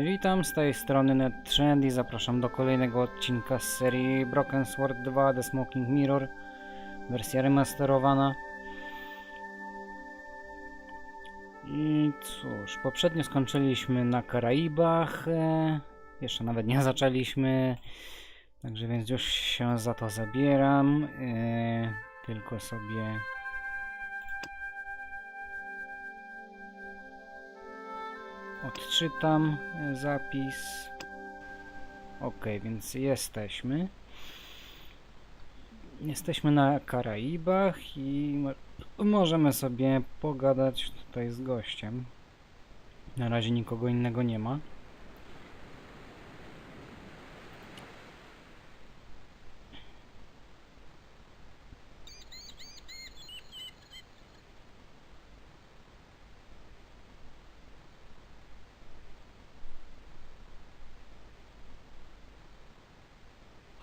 Witam, z tej strony Trend i zapraszam do kolejnego odcinka z serii Broken Sword 2 The Smoking Mirror, wersja remasterowana. I cóż, poprzednio skończyliśmy na Karaibach, jeszcze nawet nie zaczęliśmy, także więc już się za to zabieram, tylko sobie odczytam zapis. Ok, więc jesteśmy na Karaibach i możemy sobie pogadać tutaj z gościem. Na razie nikogo innego nie ma.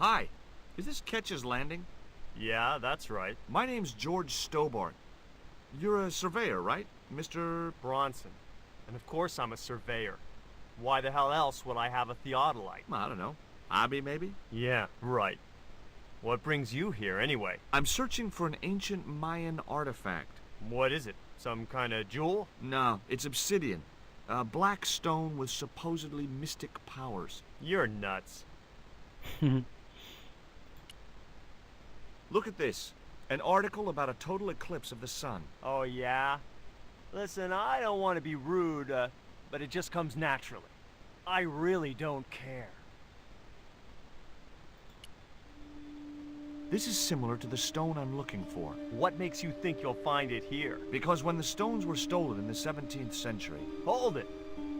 Hi, is this Ketch's Landing? Yeah, that's right. My name's George Stobart. You're a surveyor, right, Mr. Bronson. And of course I'm a surveyor. Why the hell else would I have a theodolite? I don't know. Hobby, maybe? Yeah, right. What brings you here, anyway? I'm searching for an ancient Mayan artifact. What is it? Some kind of jewel? No, it's obsidian. A black stone with supposedly mystic powers. You're nuts. Look at this. An article about a total eclipse of the sun. Oh, yeah? Listen, I don't want to be rude, but it just comes naturally. I really don't care. This is similar to the stone I'm looking for. What makes you think you'll find it here? Because when the stones were stolen in the 17th century... Hold it!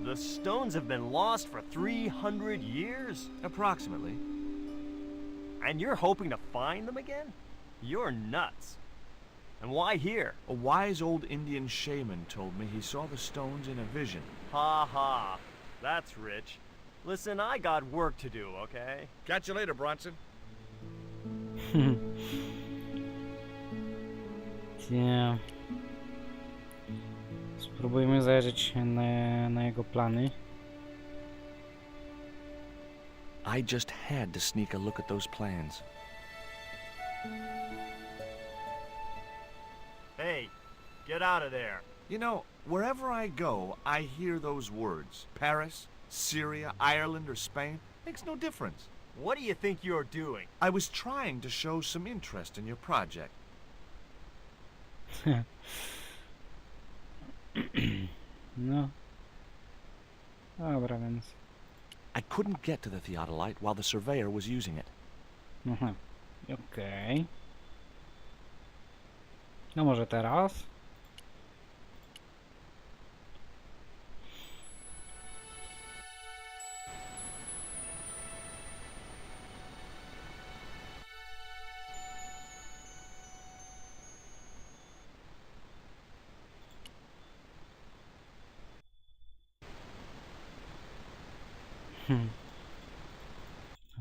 The stones have been lost for 300 years? Approximately. And you're hoping to find them again? You're nuts. And why here? A wise old Indian shaman told me he saw the stones in a vision. Ha ha. That's rich. Listen, I got work to do, okay? Catch you later, Bronson. Yeah. Spróbujmy zajrzeć na jego plany. I just had to sneak a look at those plans. Hey, get out of there. You know, wherever I go, I hear those words. Paris, Syria, Ireland, or Spain. Makes no difference. What do you think you're doing? I was trying to show some interest in your project. No. Dobra, więc... I couldn't get to the theodolite while the surveyor was using it. Aha. Okej. No może teraz?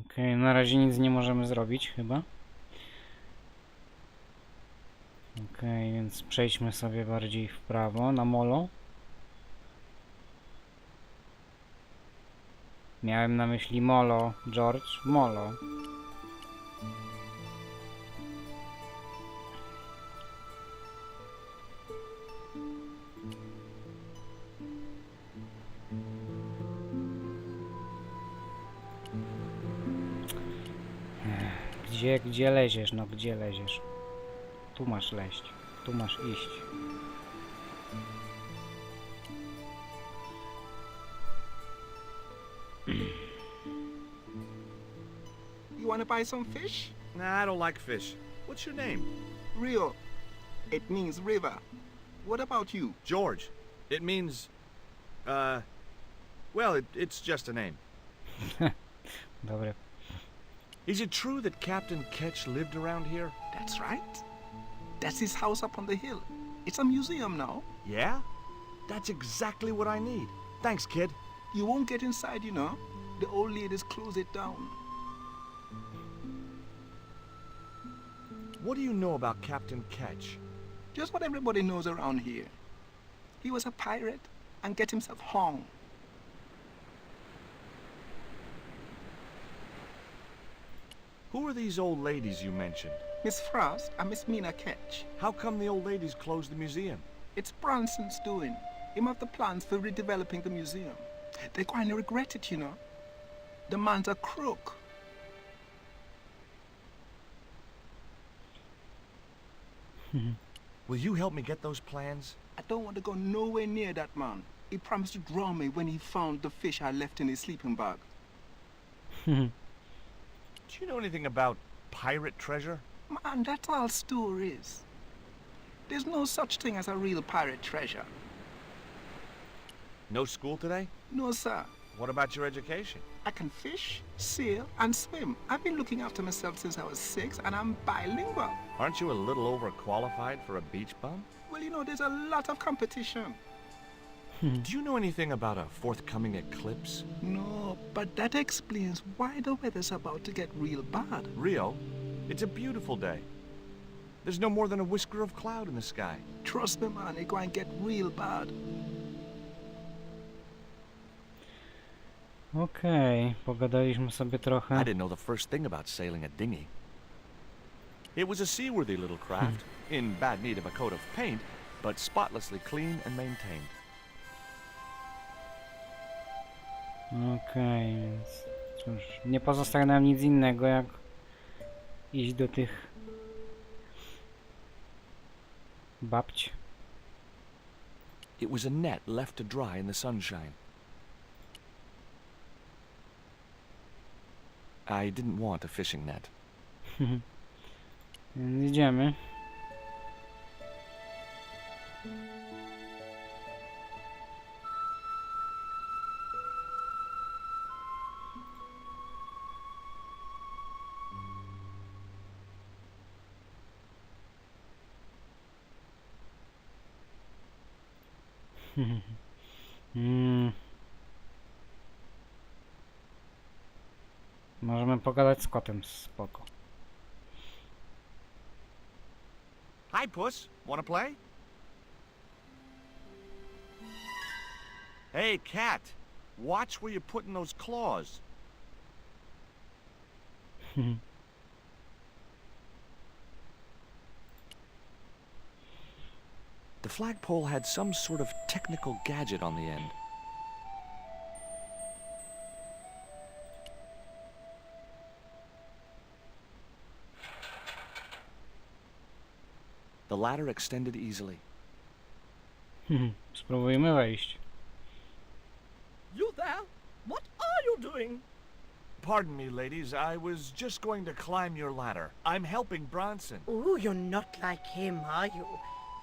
Okej, na razie nic nie możemy zrobić chyba. Okej, więc przejdźmy sobie bardziej w prawo, na molo. Miałem na myśli molo, George, molo. Gdzie leziesz? No gdzie leziesz? Tu masz leźć. Tu masz iść. You want to buy some fish? Nah, I don't like fish. What's your name? Rio. It means river. What about you? George. It means... well, it's just a name. Dobre. Is it true that Captain Ketch lived around here? That's right. That's his house up on the hill. It's a museum now. Yeah? That's exactly what I need. Thanks, kid. You won't get inside, you know. The old ladies close it down. What do you know about Captain Ketch? Just what everybody knows around here. He was a pirate and get himself hung. Who are these old ladies you mentioned? Miss Frost and Miss Mina Ketch. How come the old ladies closed the museum? It's Branson's doing. Him have the plans for redeveloping the museum. They're going to regret it, you know. The man's a crook. Will you help me get those plans? I don't want to go nowhere near that man. He promised to drown me when he found the fish I left in his sleeping bag. Do you know anything about pirate treasure? Man, that's all stories. There's no such thing as a real pirate treasure. No school today? No, sir. What about your education? I can fish, sail, and swim. I've been looking after myself since I was 6, and I'm bilingual. Aren't you a little overqualified for a beach bum? Well, you know, there's a lot of competition. Do you know anything about a forthcoming eclipse? No, but that explains why the weather's about to get real bad. Rio, it's a beautiful day. There's no more than a whisker of cloud in the sky. Trust me, man, it's going to get real bad. Okej, pogadaliśmy sobie I trochę. didn't know the first thing about sailing a dinghy. It was a seaworthy little craft, in bad need of a coat of paint, but spotlessly clean and maintained. Okej, więc cóż, nie pozostaje nam nic innego jak iść do tych babci. It was a net left to dry in the sunshine. I didn't want a fishing net. Więc idziemy. Możemy pogadać z kotem, spoko. Hi, Puss. Wanna play? Hey, cat. Watch where you're putting those claws. The flagpole had some sort of technical gadget on the end. The ladder extended easily. Spróbujmy wejść. You there? What are you doing? Pardon me, ladies. I was just going to climb your ladder. I'm helping Bronson. Oh, you're not like him, are you?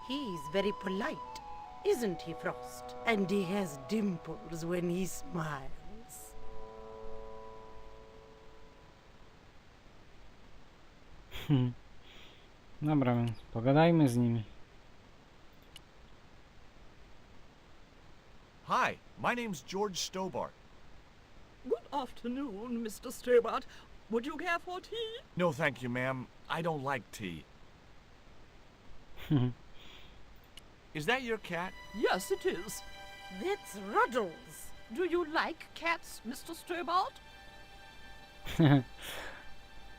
He's very polite, isn't he, Frost? And he has dimples when he smiles. Dobra, więc pogadajmy z nimi. Hi, my name's George Stobart. Good afternoon, Mr. Stobart. Would you care for tea? No, thank you, ma'am. I don't like tea. Is that your cat? Yes, it is. That's Ruddles. Do you like cats, Mr. Stobart?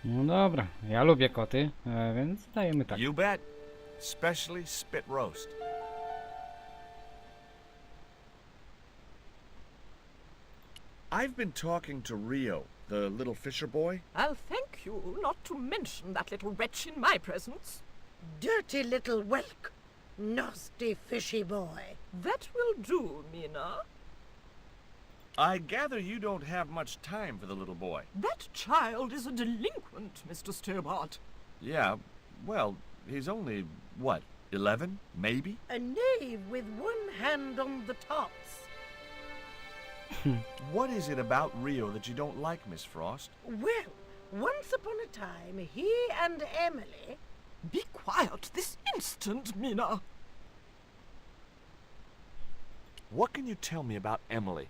No dobra, ja lubię koty, więc dajemy tak. You bet. Especially spit roast. I've been talking to Rio, the little fisher boy. I'll thank you not to mention that little wretch in my presence. Dirty little whelk. Nasty fishy boy. That will do, Mina. I gather you don't have much time for the little boy. That child is a delinquent, Mr. Stobart. Yeah, well, he's only, what, 11, maybe? A knave with one hand on the tops. What is it about Rio that you don't like, Miss Frost? Well, once upon a time, he and Emily... Be quiet this instant, Mina. What can you tell me about Emily?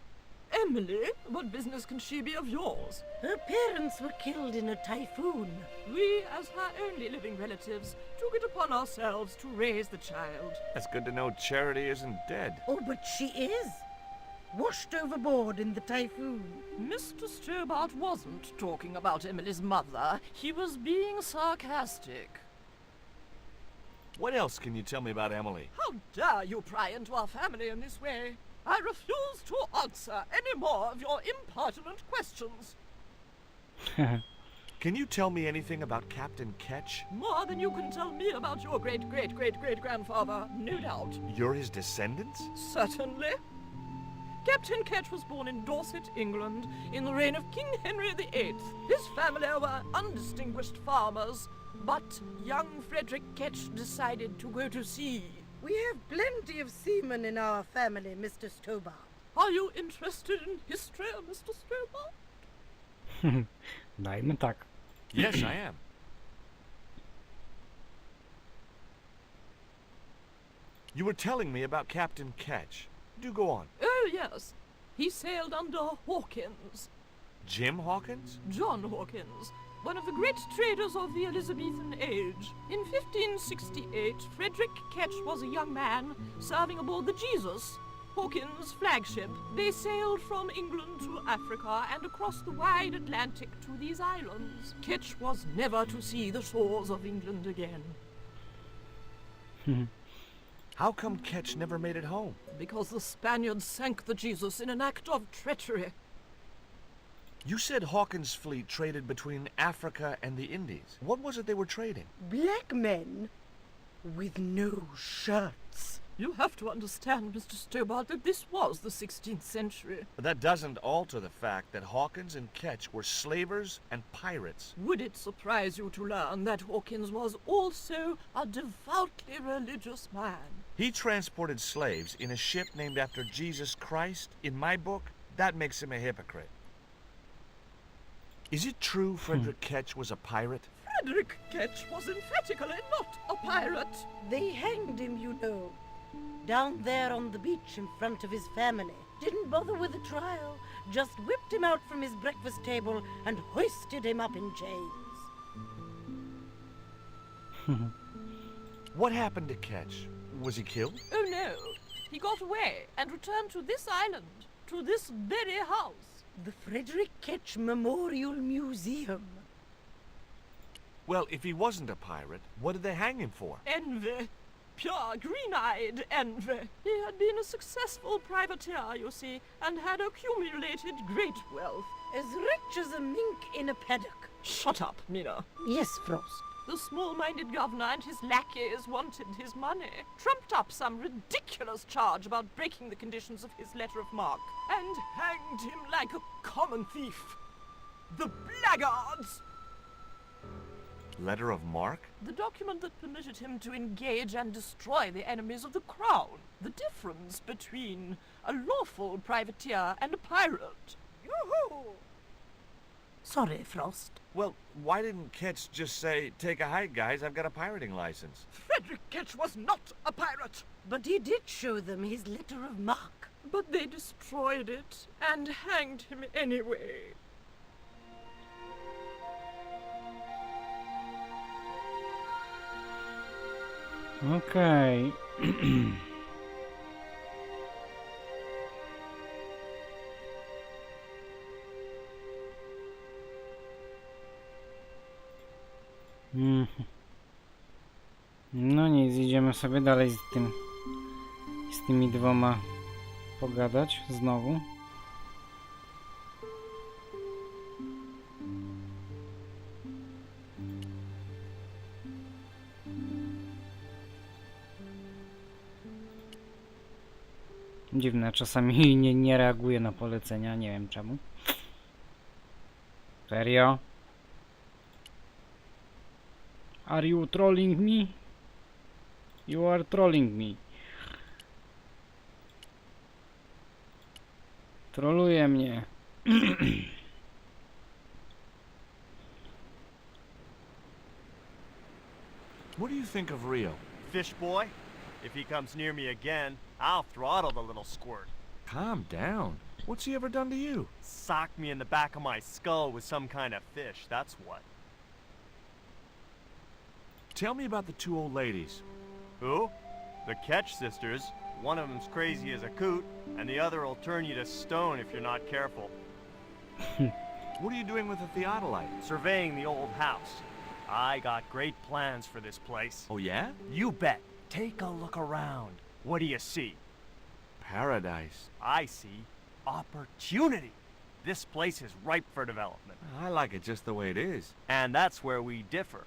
Emily? What business can she be of yours? Her parents were killed in a typhoon. We, as her only living relatives, took it upon ourselves to raise the child. It's good to know Charity isn't dead. Oh, but she is. washed overboard in the typhoon. Mr. Stobart wasn't talking about Emily's mother. He was being sarcastic. What else can you tell me about Emily? How dare you pry into our family in this way? I refuse to answer any more of your impertinent questions. Can you tell me anything about Captain Ketch? More than you can tell me about your great-great-great-great-grandfather, no doubt. You're his descendants? Certainly. Captain Ketch was born in Dorset, England, in the reign of King Henry VIII. His family were undistinguished farmers, but young Frederick Ketch decided to go to sea. We have plenty of seamen in our family, Mr. Stobart. Are you interested in history, Mr. Stobart? Dajmy tak. Yes, I am. You were telling me about Captain Ketch. Do go on. Oh, yes. He sailed under Hawkins. Jim Hawkins? John Hawkins, one of the great traders of the Elizabethan age. In 1568, Frederick Ketch was a young man serving aboard the Jesus, Hawkins' flagship. They sailed from England to Africa and across the wide Atlantic to these islands. Ketch was never to see the shores of England again. How come Ketch never made it home? Because the Spaniards sank the Jesus in an act of treachery. You said Hawkins' fleet traded between Africa and the Indies. What was it they were trading? Black men with no shirts. You have to understand, Mr. Stobart, that this was the 16th century. But that doesn't alter the fact that Hawkins and Ketch were slavers and pirates. Would it surprise you to learn that Hawkins was also a devoutly religious man? He transported slaves in a ship named after Jesus Christ. In my book, that makes him a hypocrite. Is it true Frederick Ketch was a pirate? Frederick Ketch was emphatically not a pirate. They hanged him, you know, down there on the beach in front of his family. Didn't bother with a trial, just whipped him out from his breakfast table and hoisted him up in chains. What happened to Ketch? Was he killed? Oh no, he got away and returned to this island, to this very house. The Frederick Ketch Memorial Museum. Well, if he wasn't a pirate, what did they hang him for? Envy. Pure, green-eyed envy. He had been a successful privateer, you see, and had accumulated great wealth. As rich as a mink in a paddock. Shut up, Mina. Yes, Frost. The small-minded governor and his lackeys wanted his money, trumped up some ridiculous charge about breaking the conditions of his letter of marque, and hanged him like a common thief. The blackguards! Letter of marque? The document that permitted him to engage and destroy the enemies of the crown. The difference between a lawful privateer and a pirate. Yoo-hoo! Sorry, Frost. Well, why didn't Ketch just say, take a hike, guys, I've got a pirating license? Frederick Ketch was not a pirate! But he did show them his letter of marque. But they destroyed it and hanged him anyway. Okej. No nic, idziemy sobie dalej z tymi dwoma pogadać znowu. Dziwne, czasami nie reaguje na polecenia, nie wiem czemu. Serio? Are you trolling me? You are trolling me. Troluje mnie. What do you think of Rio? Fish boy, if he comes near me again, I'll throttle the little squirt. Calm down. What's he ever done to you? Sock me in the back of my skull with some kind of fish, that's what. Tell me about the two old ladies. Who? The Ketch sisters. One of them's crazy as a coot, and the other will turn you to stone if you're not careful. What are you doing with the theodolite? Surveying the old house. I got great plans for this place. Oh, yeah? You bet. Take a look around. What do you see? Paradise. I see opportunity. This place is ripe for development. I like it just the way it is. And that's where we differ.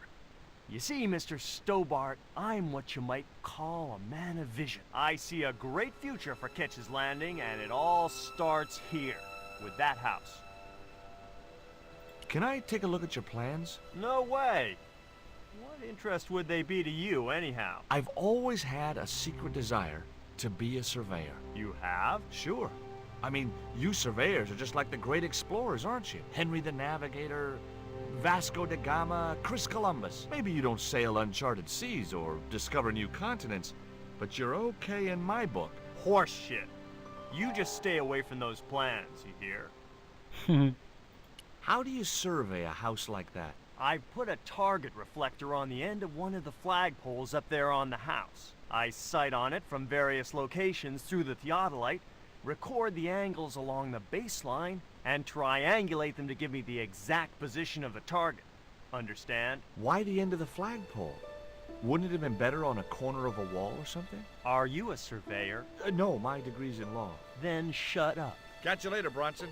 You see, Mr. Stobart, I'm what you might call a man of vision. I see a great future for Ketch's Landing, and it all starts here, with that house. Can I take a look at your plans? No way! What interest would they be to you, anyhow? I've always had a secret desire to be a surveyor. You have? Sure. I mean, you surveyors are just like the great explorers, aren't you? Henry the Navigator, Vasco da Gama, Chris Columbus. Maybe you don't sail uncharted seas or discover new continents, but you're okay in my book. Horse shit. You just stay away from those plans, you hear? How do you survey a house like that? I put a target reflector on the end of one of the flagpoles up there on the house. I sight on it from various locations through the theodolite, record the angles along the baseline, and triangulate them to give me the exact position of the target. Understand? Why the end of the flagpole? Wouldn't it have been better on a corner of a wall or something? Are you a surveyor? No, my degree's in law. Then shut up. Catch you later, Bronson.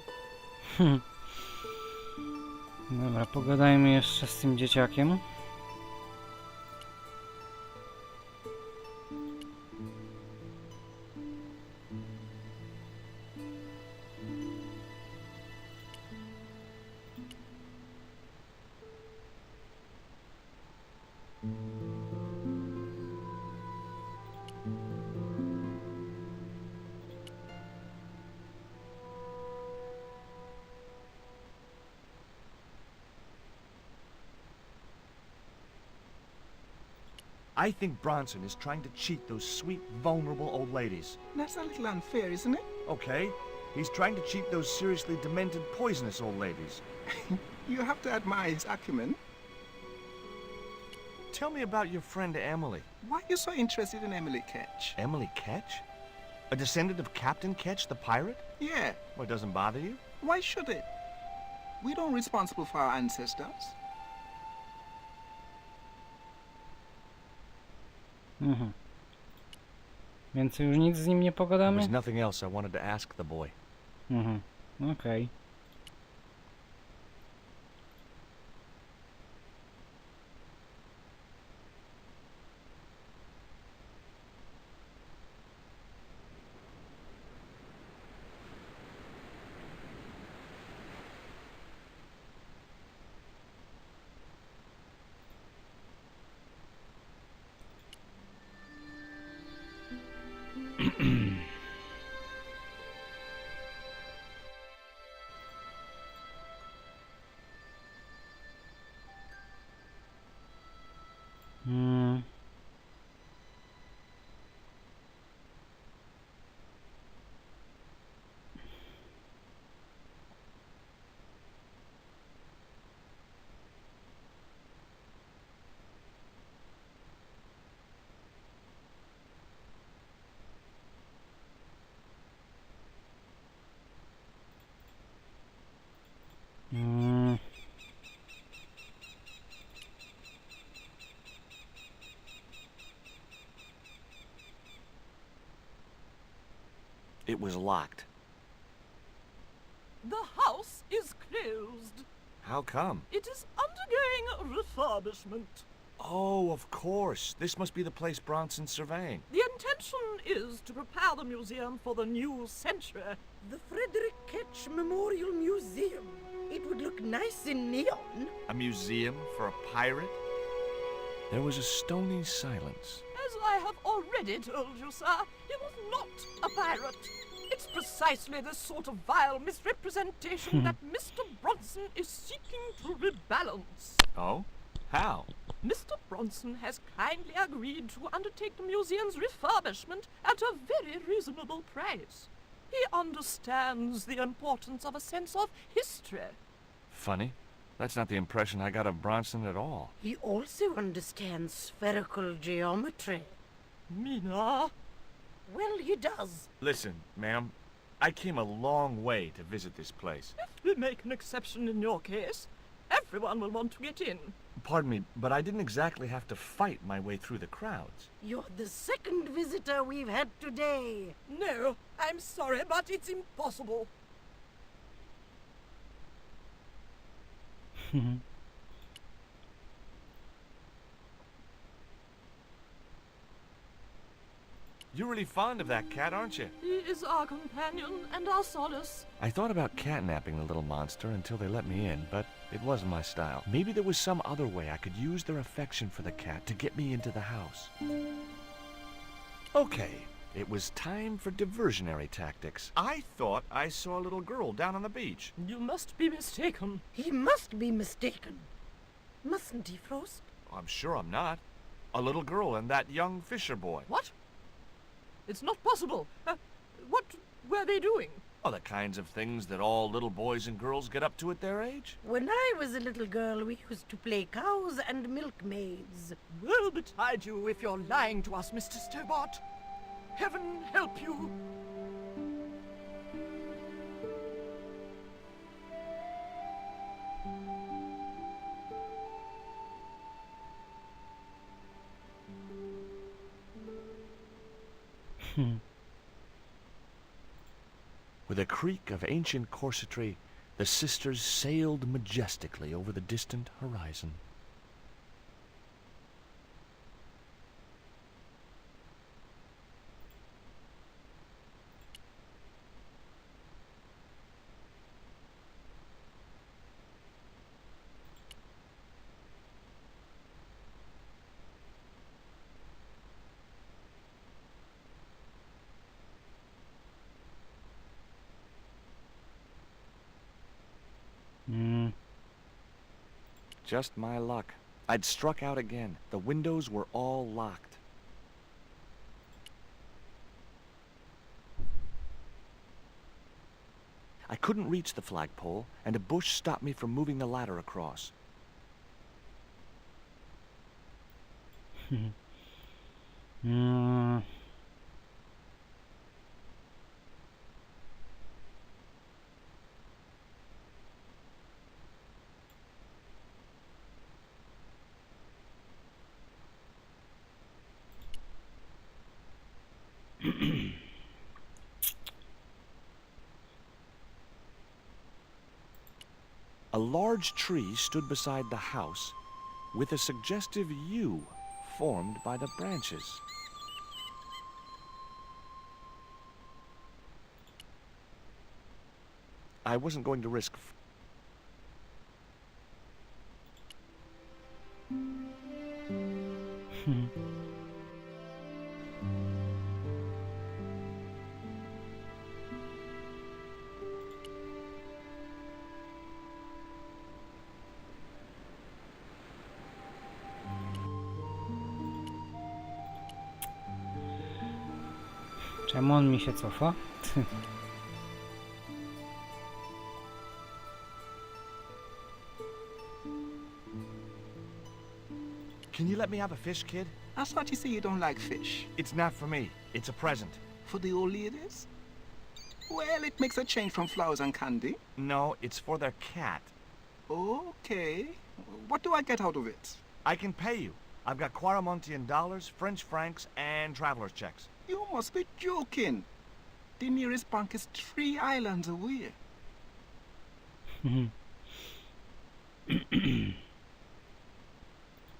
Dobra, pogadajmy jeszcze z tym dzieciakiem. I think Bronson is trying to cheat those sweet, vulnerable old ladies. That's a little unfair, isn't it? Okay, he's trying to cheat those seriously demented, poisonous old ladies. You have to admire his acumen. Tell me about your friend Emily. Why are you so interested in Emily Ketch? Emily Ketch? A descendant of Captain Ketch, the pirate? Yeah, Well, it doesn't bother you? why should it? We don't responsible for our ancestors. Więcej już nic z nim nie There pogadamy? was nothing else I wanted to ask the boy. Okej. Mm. Mm. It was locked. The house is closed. How come? It is undergoing refurbishment. Oh, of course. This must be the place Bronson's surveying. The intention is to prepare the museum for the new century. The Frederick Ketch Memorial Museum. It would look nice in neon. A museum for a pirate? There was a stony silence. As I have already told you, sir, he was not a pirate. It's precisely this sort of vile misrepresentation that Mr. Bronson is seeking to rebalance. Oh? How? Mr. Bronson has kindly agreed to undertake the museum's refurbishment at a very reasonable price. He understands the importance of a sense of history. Funny. That's not the impression I got of Bronson at all. He also understands spherical geometry. Mina, Well, he does. Listen, ma'am, I came a long way to visit this place. If we make an exception in your case, everyone will want to get in. Pardon me, but I didn't exactly have to fight my way through the crowds. You're the second visitor we've had today. No, I'm sorry, but it's impossible. You're really fond of that cat, aren't you? He is our companion and our solace. I thought about catnapping the little monster until they let me in, but it wasn't my style. Maybe there was some other way I could use their affection for the cat to get me into the house. Okay, it was time for diversionary tactics. I thought I saw a little girl down on the beach. You must be mistaken. He must be mistaken. Mustn't he, Frost? I'm sure I'm not. A little girl and that young fisher boy. What? It's not possible. What were they doing? Oh, the kinds of things that all little boys and girls get up to at their age. When I was a little girl, we used to play cows and milkmaids. Woe betide you if you're lying to us, Mr. Stobart. Heaven help you. With a creak of ancient corsetry, the sisters sailed majestically over the distant horizon. Just my luck. I'd struck out again. The windows were all locked. I couldn't reach the flagpole, and a bush stopped me from moving the ladder across. A large tree stood beside the house, with a suggestive U formed by the branches. I wasn't going to risk... Czemu on mi się cofa? Can you let me have a fish, kid? I thought you say you don't like fish. It's not for me. It's a present. For the old ladies? Well, it makes a change from flowers and candy. No, it's for their cat. Okay. What do I get out of it? I can pay you. I've got Quaramontian dollars, French francs, and traveler's checks. You must be joking. The nearest bank is 3 islands away.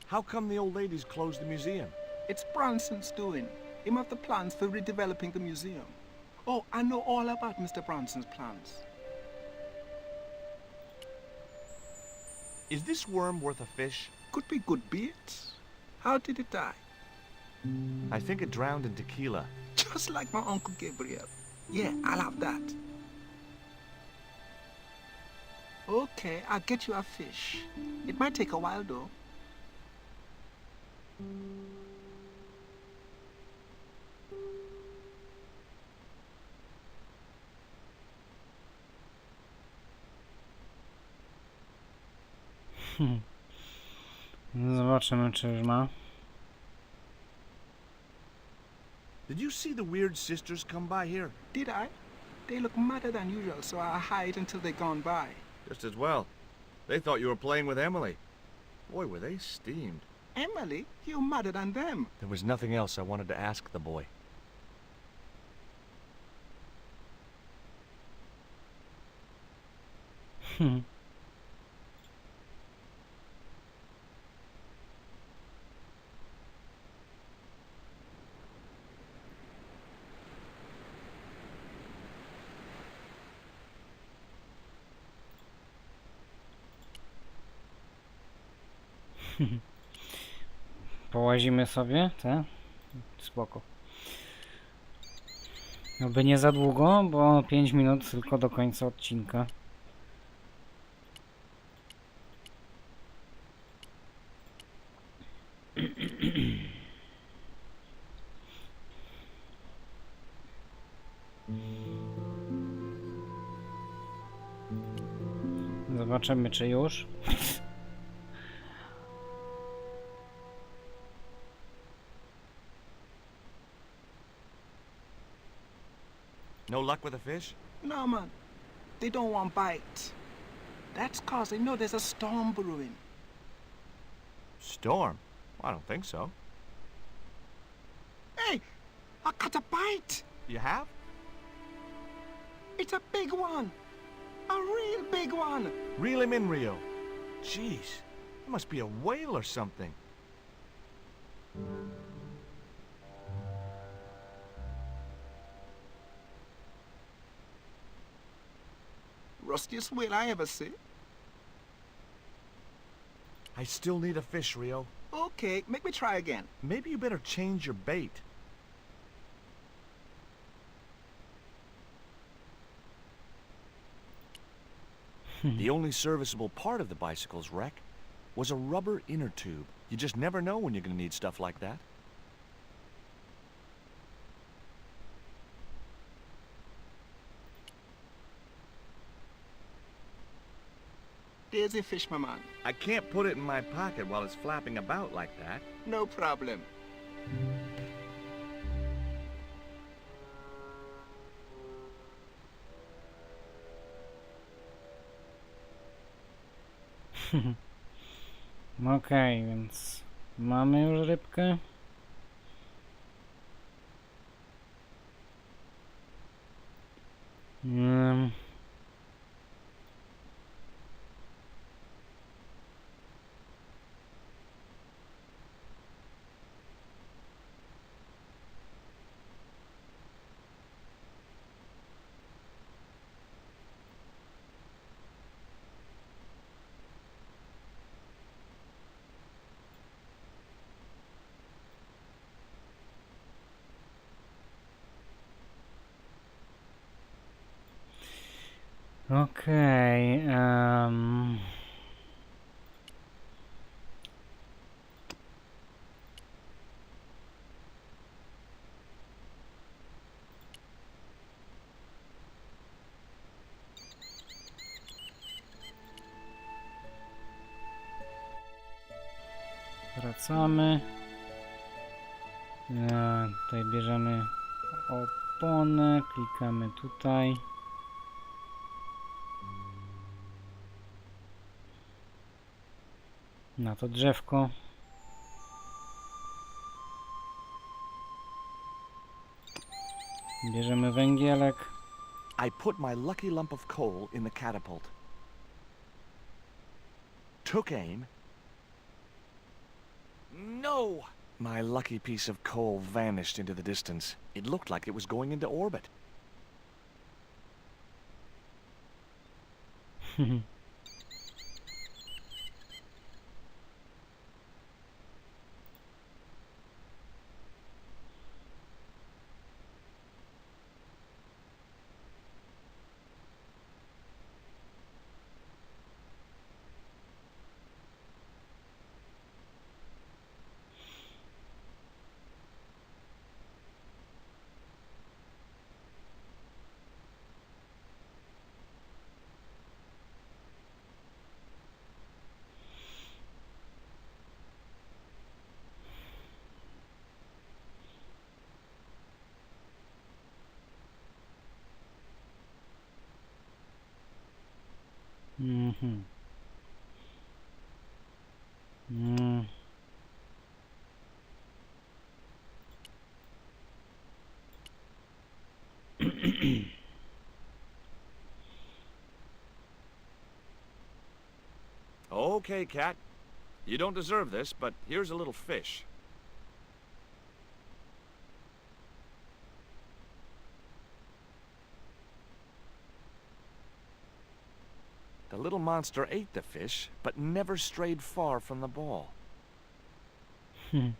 How come the old ladies closed the museum? It's Branson's doing. Him have the plans for redeveloping the museum. Oh, I know all about Mr. Branson's plans. Is this worm worth a fish? Could be good bait. How did it die? I think it drowned in tequila. Just like my Uncle Gabriel. Yeah, I'll have that. Okay, I'll get you a fish. It might take a while though. Zobaczymy, czy już ma. Did you see the weird sisters come by here? Did I? They look madder than usual, so I hide until they're gone by. Just as well. They thought you were playing with Emily. Boy, were they steamed. Emily, you're madder than them. There was nothing else I wanted to ask the boy. Połazimy sobie, te? Spoko. Oby nie za długo, bo 5 minut tylko do końca odcinka. Zobaczymy, czy już. No luck with a fish? No, man. They don't want bite. That's cause they know there's a storm brewing. Storm? I don't think so. Hey, I caught a bite. You have? It's a big one. A real big one. Reel him in, Rio. Jeez, it must be a whale or something. Rustiest whale I ever see. I still need a fish, Rio. Okay, make me try again. Maybe you better change your bait. The only serviceable part of the bicycle's wreck was a rubber inner tube. You just never know when you're gonna need stuff like that. There's a fish, my man. I can't put it in my pocket while it's flapping about like that. No problem. Okej, więc mamy już rybkę. Okej, wracamy. Tutaj bierzemy oponę, klikamy tutaj. Na to drzewko. Bierzemy węgielek. I put my lucky lump of coal in the catapult. Took aim. No! My lucky piece of coal vanished into the distance. It looked like it was going into orbit. Mhm. Mm. Okay, cat. You don't deserve this, but here's a little fish. The little monster ate the fish, but never strayed far from the ball. Hmm.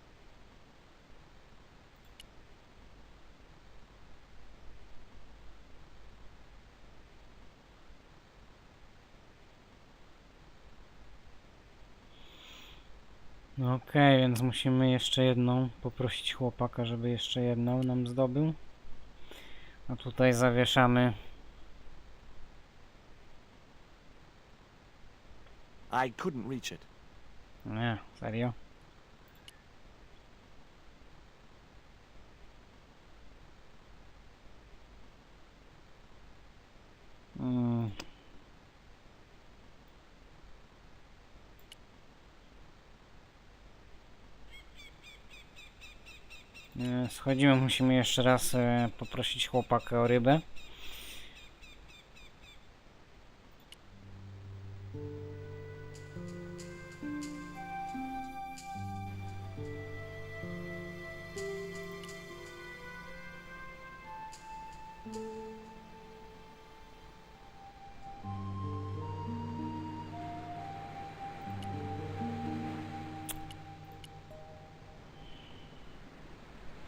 Okej, więc musimy jeszcze jedną poprosić chłopaka, żeby jeszcze jedną nam zdobył. A tutaj zawieszamy. I couldn't reach it. Nie, serio? Mm. Schodzimy, musimy jeszcze raz poprosić chłopaka o rybę.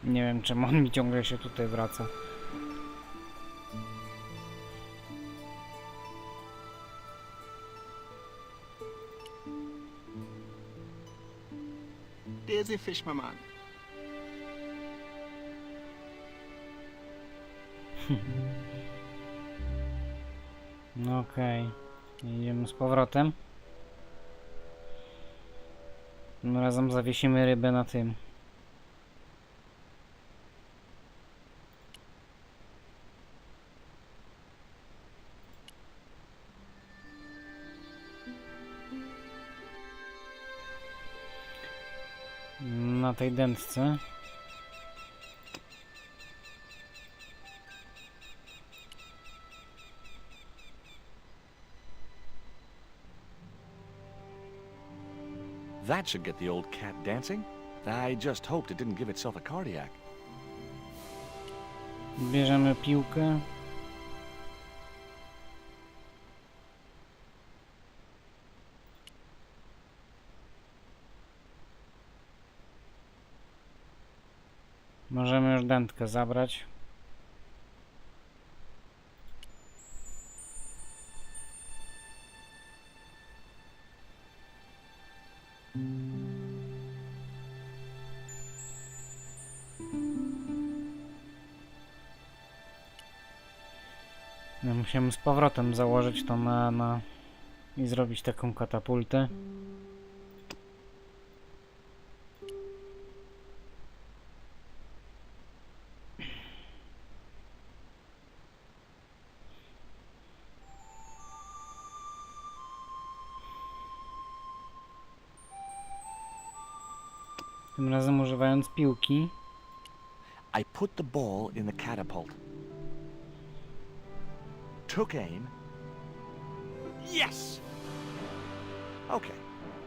Nie wiem, czemu on mi ciągle się tutaj wraca. There's a fish, my man. No okej. Idziemy z powrotem. Tym razem zawiesimy rybę na tym. Na tej dętce. That should get the old cat dancing. I just hoped it didn't give itself a cardiac. Bierzemy piłkę. Możemy już dętkę zabrać. No, musimy z powrotem założyć to i zrobić taką katapultę. Tym razem używając piłki. I put the ball in the catapult. Took aim. Yes! Okay,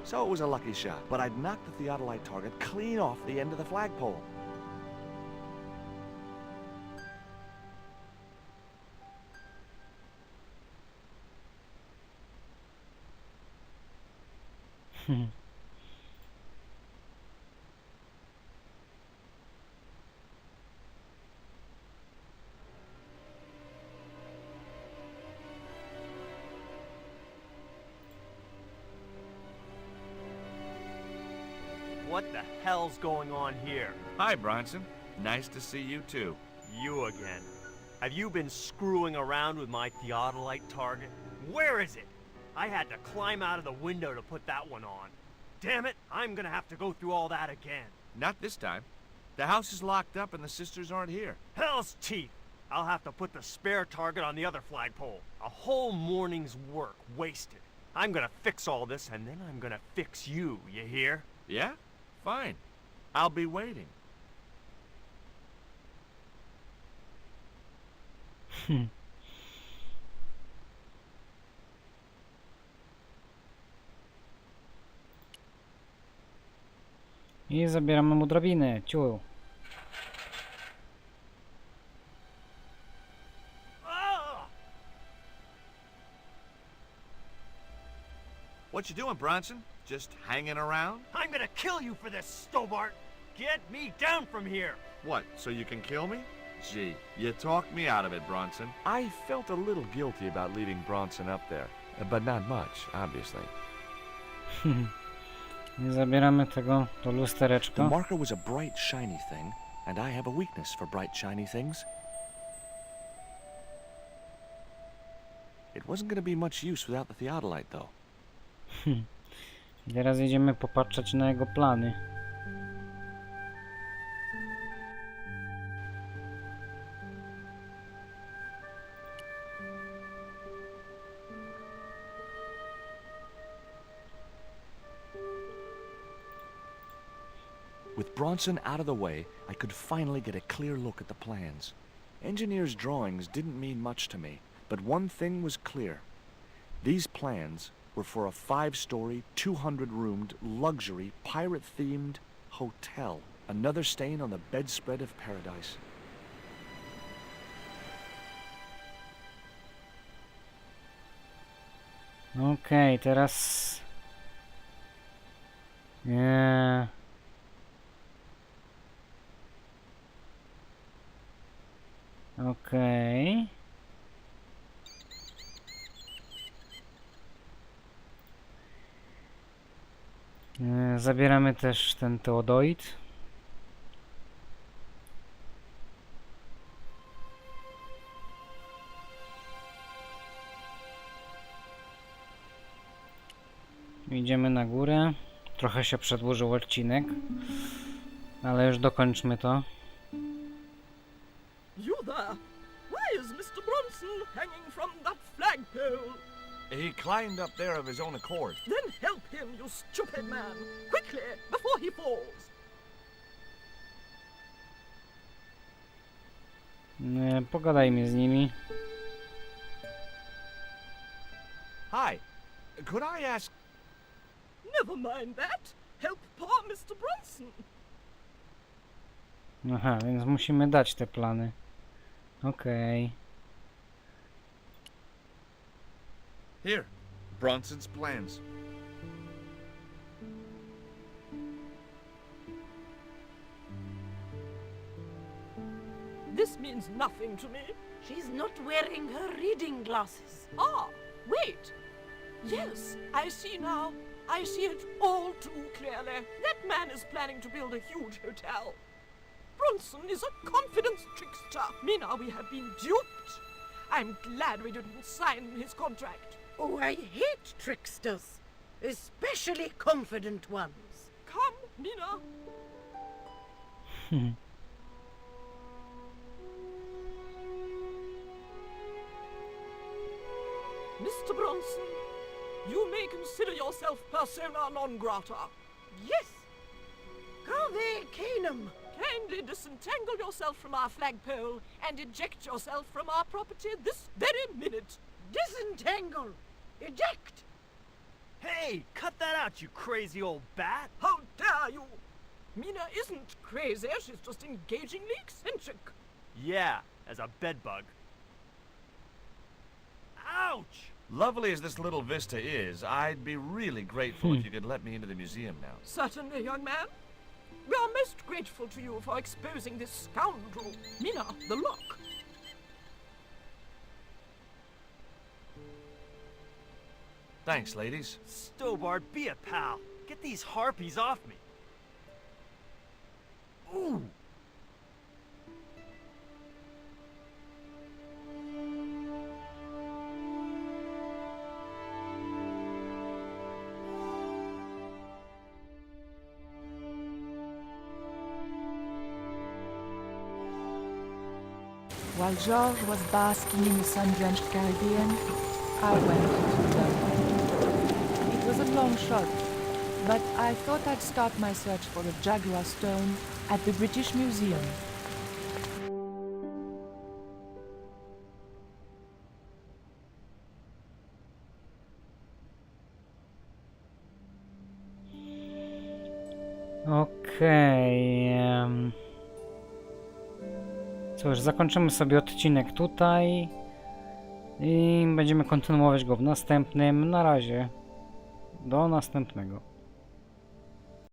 so it was a lucky shot, but I'd knocked the theodolite target clean off the end of the flagpole. What the hell's going on here? Hi, Bronson. Nice to see you too. You again. Have you been screwing around with my theodolite target? Where is it? I had to climb out of the window to put that one on. Damn it, I'm gonna have to go through all that again. Not this time. The house is locked up and the sisters aren't here. Hell's teeth! I'll have to put the spare target on the other flagpole. A whole morning's work wasted. I'm gonna fix all this, and then I'm gonna fix you, you hear? Yeah? Fine. I'll be waiting. I zabieramy mu drabiny. Ciu. Ah! What you doing, Bronson? Just hanging around? I'm gonna kill you for this, Stobart! Get me down from here! What, so you can kill me? Gee, you talked me out of it, Bronson. I felt a little guilty about leaving Bronson up there, but not much, obviously. I zabieramy to The lustereczko. marker was a bright, shiny thing, and I have a weakness for bright, shiny things. It wasn't going to be much use without the theodolite, though. I teraz jedziemy popatrzeć na jego plany. With Bronson out of the way, I could finally get a clear look at the plans. Engineers' drawings didn't mean much to me, but one thing was clear. These plans were for a 5-story, 200-roomed, luxury, pirate-themed hotel. Another stain on the bedspread of paradise. Okej, teraz... Nie. Okej. Zabieramy też ten teodoid. Idziemy na górę. Trochę się przedłużył odcinek, ale już dokończmy to. You there? Why is Mr. Bronson hanging from that flagpole? He climbed up there of his own accord. Then help him, you stupid man! Quickly, before he falls! Pogadajmy z nimi. Hi. Could I ask... Never mind that. Help poor Mr. Bronson. Aha, więc musimy dać te plany. Okej. Here. Bronson's plans. This means nothing to me. She's not wearing her reading glasses. Ah, wait. Yes, I see now. I see it all too clearly. That man is planning to build a huge hotel. Bronson is a confidence trickster. Mina, we have been duped. I'm glad we didn't sign his contract. Oh, I hate tricksters, especially confident ones. Come, Mina. Mr. Bronson, you may consider yourself persona non grata. Yes. Cave Canum. Kindly disentangle yourself from our flagpole and eject yourself from our property this very minute. Disentangle. Eject. Hey, cut that out, you crazy old bat! How dare you! Mina isn't crazy, she's just engagingly eccentric. Yeah, as a bedbug. Ouch! Lovely as this little vista is, I'd be really grateful if you could let me into the museum now. Certainly, young man. We are most grateful to you for exposing this scoundrel. Mina, the lock. Thanks, ladies. Stobart, be a pal. Get these harpies off me. Ooh! While George was basking in the sun-drenched Caribbean, I went to London. It was a long shot, but I thought I'd start my search for the Jaguar stone at the British Museum. Okej. Cóż, zakończymy sobie odcinek tutaj i będziemy kontynuować go w następnym. Na razie, do następnego.